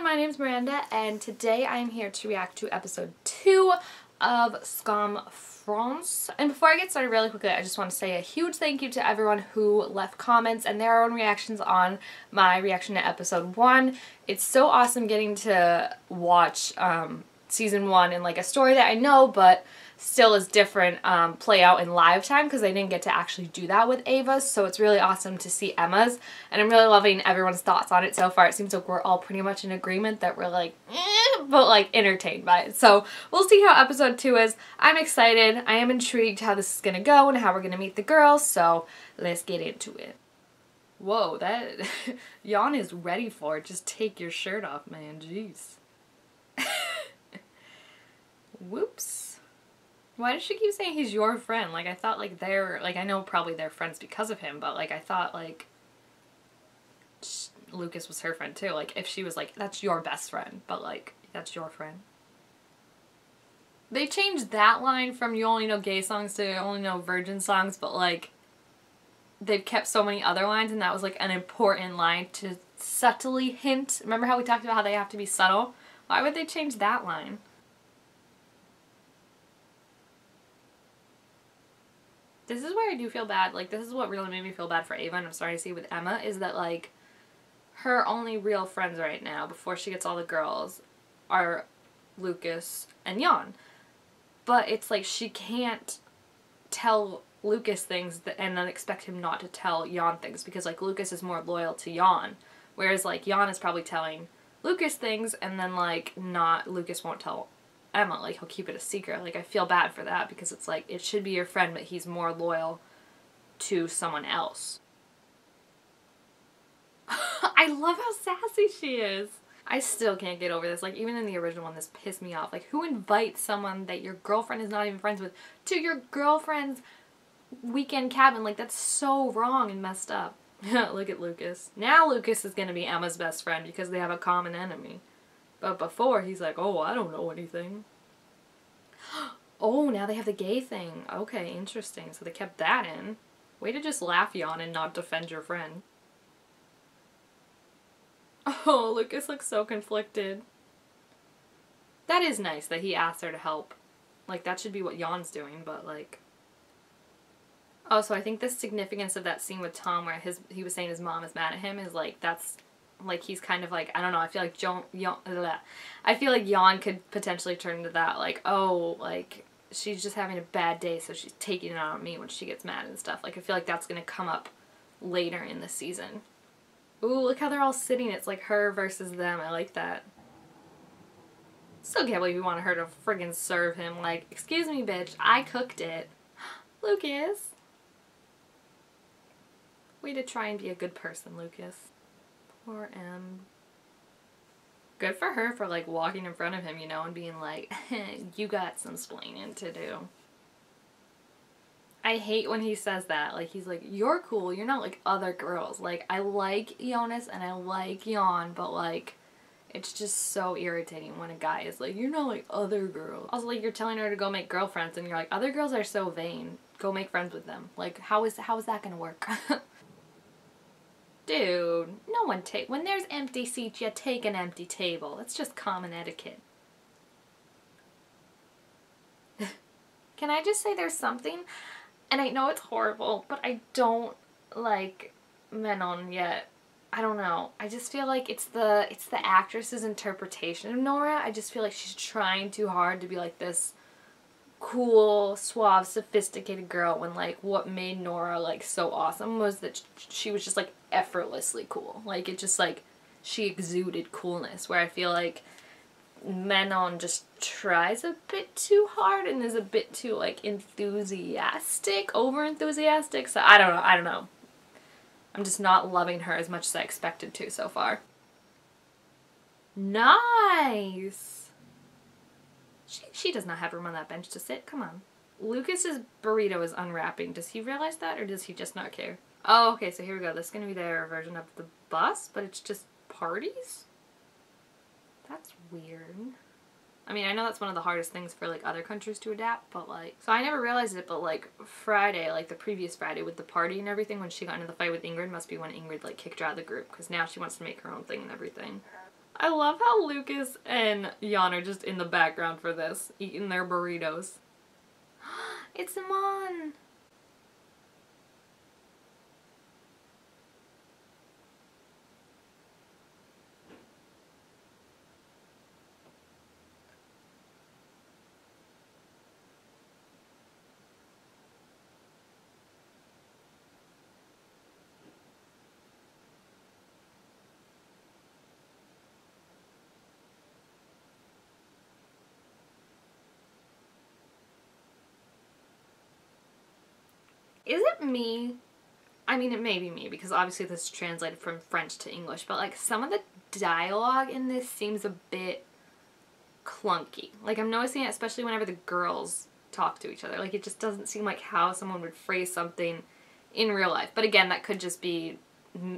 my name's Miranda, and today I am here to react to episode 2 of Skam France. And before I get started really quickly, I just want to say a huge thank you to everyone who left comments and their own reactions on my reaction to episode 1. It's so awesome getting to watch season 1 in like a story that I know but still is different play out in live time, because I didn't get to actually do that with Ava's, so it's really awesome to see Emma's, and I'm really loving everyone's thoughts on it so far. It seems like we're all pretty much in agreement that we're like, but like entertained by it. So we'll see how episode 2 is. I'm excited. I am intrigued how this is gonna go and how we're gonna meet the girls, so let's get into it. Whoa, that Jan is ready for it. Just take your shirt off, man. Jeez. Whoops. Why does she keep saying he's your friend? Like, I thought, like, I know probably they're friends because of him, but, like, I thought, like, Lucas was her friend, too. Like, if she was, like, that's your best friend, but, like, that's your friend. They changed that line from you only know gay songs to you only know virgin songs, but, like, they've kept so many other lines, and that was, like, an important line to subtly hint. Remember how we talked about how they have to be subtle? Why would they change that line? This is where I do feel bad. Like, this is what really made me feel bad for Ava, and I'm starting to see with Emma, is that, like, her only real friends right now, before she gets all the girls, are Lucas and Jan. But it's like she can't tell Lucas things and then expect him not to tell Jan things, because, like, Lucas is more loyal to Jan, whereas, like, Jan is probably telling Lucas things, and then, like, Lucas won't tell Emma, like, he'll keep it a secret. Like, I feel bad for that, because it's like, it should be your friend, but he's more loyal to someone else. I love how sassy she is. I still can't get over this. Like, even in the original one, this pissed me off. Like, who invites someone that your girlfriend is not even friends with to your girlfriend's weekend cabin? Like, that's so wrong and messed up. Look at Lucas. Now Lucas is gonna be Emma's best friend because they have a common enemy. But before, he's like, oh, I don't know anything. Oh, now they have the gay thing. Okay, interesting. So they kept that in. Way to just laugh, Jan, and not defend your friend. Oh, Lucas looks so conflicted. That is nice that he asked her to help. Like, that should be what Jan's doing, but, like... Oh, so I think the significance of that scene with Tom where he was saying his mom is mad at him is, like, that's... Like, he's kind of like, I don't know, I feel like Jan could potentially turn into that, like, oh, like, she's just having a bad day, so she's taking it out on me when she gets mad and stuff. Like, I feel like that's gonna come up later in the season. Ooh, look how they're all sitting. It's like her versus them. I like that. Still can't believe you wanted her to friggin' serve him. Like, excuse me, bitch, I cooked it. Lucas. Way to try and be a good person, Lucas. Poor Em. Good for her for, like, walking in front of him, you know, and being like, you got some splaining to do. I hate when he says that. Like, he's like, you're cool, you're not like other girls. Like, I like Jonas and I like Jan, but, like, it's just so irritating when a guy is like, you're not like other girls. Also, like, you're telling her to go make girlfriends and you're like, other girls are so vain. Go make friends with them. Like, how is that gonna work? Dude, no one when there's empty seats, you take an empty table. It's just common etiquette. Can I just say there's something, and I know it's horrible, but I don't like Menon yet. I don't know. I just feel like it's the actress's interpretation of Nora. I just feel like she's trying too hard to be like this cool, suave, sophisticated girl, when, like, what made Nora, like, so awesome was that she was just, like, effortlessly cool. Like, it just, like, she exuded coolness, where I feel like Menon just tries a bit too hard and is a bit too, like, enthusiastic, over-enthusiastic, so I don't know. I'm just not loving her as much as I expected to so far. Nice! She does not have room on that bench to sit. Come on. Lucas's burrito is unwrapping. Does he realize that, or does he just not care? Oh, okay, so here we go. This is going to be their version of the bus, but it's just parties? That's weird. I mean, I know that's one of the hardest things for, like, other countries to adapt, but, like... So I never realized it, but, like, Friday, like, the previous Friday with the party and everything, when she got into the fight with Ingrid, must be when Ingrid, like, kicked her out of the group, because now she wants to make her own thing and everything. I love how Lucas and Jan are just in the background for this, eating their burritos. It's Amon! Is it me? I mean, it may be me, because obviously this is translated from French to English, but like some of the dialogue in this seems a bit clunky. Like I'm noticing it especially whenever the girls talk to each other. Like it just doesn't seem like how someone would phrase something in real life. But again, that could just be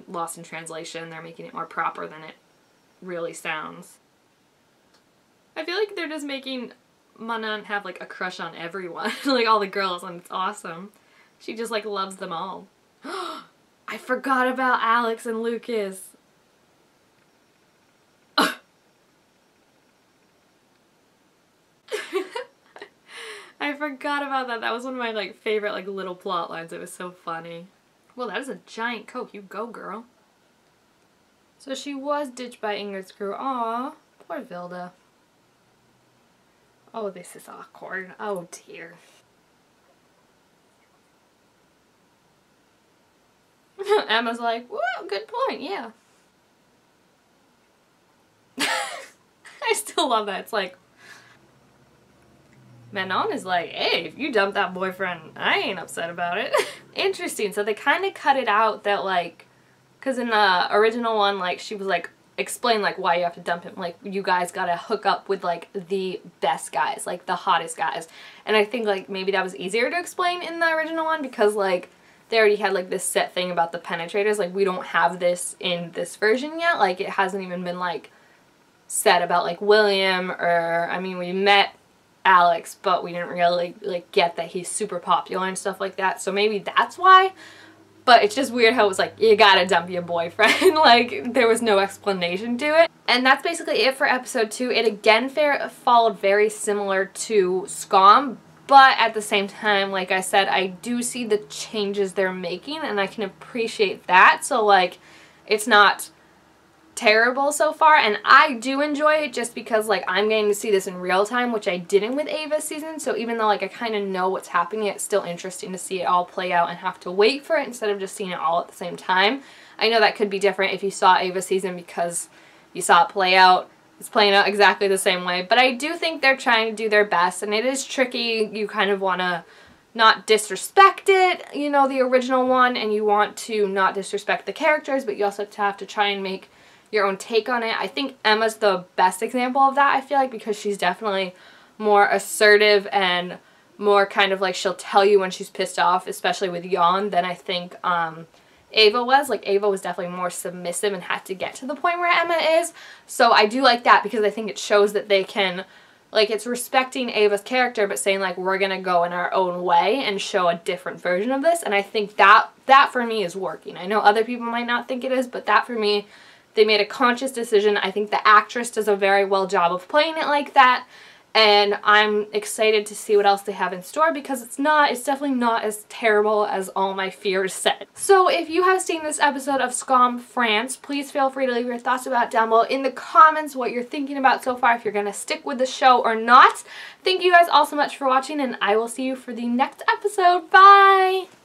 lost in translation. They're making it more proper than it really sounds. I feel like they're just making Manon have like a crush on everyone. Like all the girls, and it's awesome. She just like loves them all. I forgot about Alex and Lucas. I forgot about that. That was one of my like favorite like little plot lines. It was so funny. Well, that is a giant Coke. You go, girl. So she was ditched by Ingrid's crew. Aw, poor Vilda. Oh, this is awkward. Oh dear. Emma's like, well, good point, yeah. I still love that. It's like, Manon is like, hey, if you dump that boyfriend, I ain't upset about it. Interesting. So they kind of cut it out that, like, because in the original one, like, she was like, explain, like, why you have to dump him. Like, you guys gotta hook up with, like, the best guys, like, the hottest guys. And I think, like, maybe that was easier to explain in the original one because, like, they already had like this set thing about the penetrators. Like we don't have this in this version yet. Like it hasn't even been like said about like William, or I mean we met Alex but we didn't really like get that he's super popular and stuff like that. So maybe that's why. But it's just weird how it was like, you gotta dump your boyfriend. Like there was no explanation to it. And that's basically it for episode 2. It again followed very similar to Skam. But at the same time, like I said, I do see the changes they're making and I can appreciate that. So like, it's not terrible so far. And I do enjoy it just because like I'm getting to see this in real time, which I didn't with Ava's season. So even though like I kind of know what's happening, it's still interesting to see it all play out and have to wait for it instead of just seeing it all at the same time. I know that could be different if you saw Ava's season because you saw it play out. It's playing out exactly the same way, but I do think they're trying to do their best, and it is tricky. You kind of want to not disrespect it, you know, the original one, and you want to not disrespect the characters, but you also have to try and make your own take on it. I think Emma's the best example of that, I feel like, because she's definitely more assertive and more kind of like she'll tell you when she's pissed off, especially with Jan, than I think Ava was. Like, Ava was definitely more submissive and had to get to the point where Emma is. So I do like that because I think it shows that they can, like, it's respecting Ava's character but saying, like, we're gonna go in our own way and show a different version of this. And I think that for me is working. I know other people might not think it is, but that for me, they made a conscious decision. I think the actress does a very well job of playing it like that. And I'm excited to see what else they have in store because it's definitely not as terrible as all my fears said. So if you have seen this episode of Skam France, please feel free to leave your thoughts about it down below in the comments, what you're thinking about so far, if you're going to stick with the show or not. Thank you guys all so much for watching, and I will see you for the next episode. Bye!